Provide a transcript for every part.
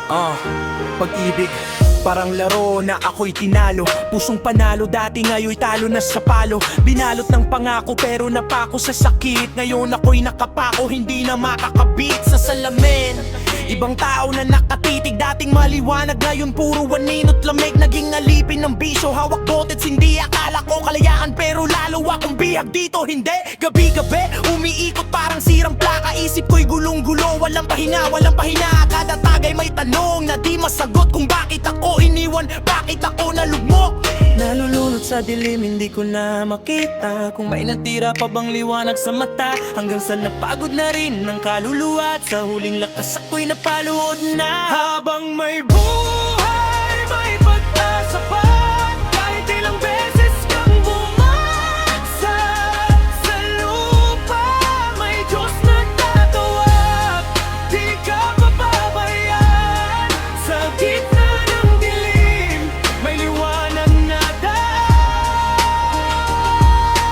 Ah, pag-ibig parang laro na ako'y tinalo. Pusong panalo, dati ngayon'y talo na sa palo. Binalot ng pangako pero napako sa sakit. Ngayon ako'y nakapako, hindi na makakabit sa salamin. Ibang tao na nakatitig, dating maliwanag, ngayon puro waninot lamig. Naging alipin ng bisyo, hawak botets, hindi akala ko kalayaan, pero lalo akong bihag dito, hindi. Gabi-gabi, umiikot parang sirang plaka. Isip ko'y gulong-gulo, walang pahinga, walang pahina. Kada tagay may tanong na di masagot, kung bakit ako iniwan, bakit ako nalugmok. Nalulunod sa dilim, hindi ko na makita kung may natira pa bang liwanag sa mata. Hanggang sa napagod na rin ng kaluluwa, at sa huling lakas ako'y napaluhod na. Habang may buhay, may pag-asa pa. Kahit ilang beses kang bumagsak sa lupa, may Diyos nagtatawag, di ka papabayaan. Sa gitna ng dilim, may liwanag na daan.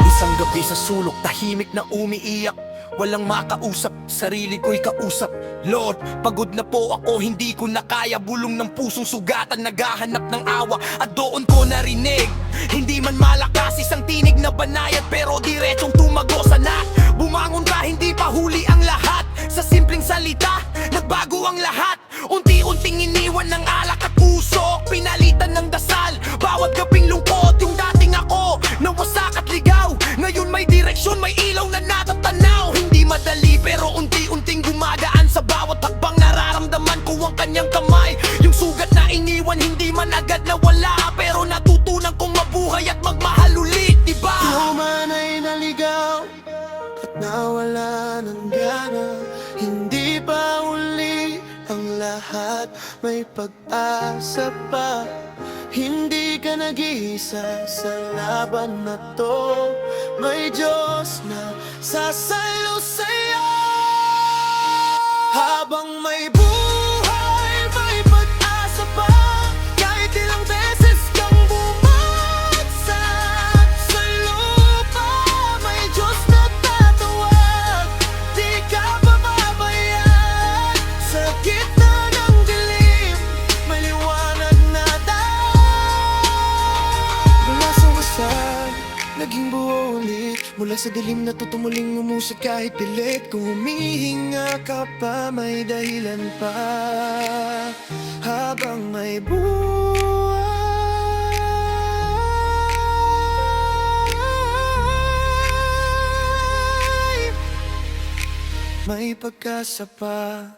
Isang gabi sa sulok, tahimik na umiiyak. Walang makausap, sarili ko'y kausap. Lord, pagod na po ako, hindi ko na kaya. Bulong ng pusong sugatan, naghahanap ng awa. At doon ko narinig, hindi man malakas, isang tinig na banayad, pero diretsong tumago sa lahat. Bumangon ka, hindi pa huli ang lahat. Sa simpleng salita, nagbago ang lahat. Unti-unting iniwan ng alak at usok, pinalitan ng dasal. Bawat gabing lungkot, yung dating ako nawasak at ligaw, ngayon may direksyon, may ilaw na natatanaw. Hindi madali pero unti-unting gumagaan. Sa bawat hakbang nararamdaman ko ang kanyang kamay. Yung sugat na iniwan, hindi man agad nawala, pero natutunan kong mabuhay at magmahal ulit, diba? Tuman ay naligaw at nawala ng gana. Hindi pa uli ang lahat, may pag-asa pa. Hindi ka nag-iisa sa laban na to, may Diyos na sasalo sa'yo. Habang may buhay, may pag-asa pa. Kahit ilang beses kang bumagsak sa lupa, may Diyos na tatawag, di ka papabayaan. Sa gitna ng dilim, may liwanag na daan. Mula sa wasak, naging buo ulit. Mula sa dilim na tutumuling umusad kahit pilit. Kung humihinga ka pa, may dahilan pa. Habang may buhay, may pag-asa pa.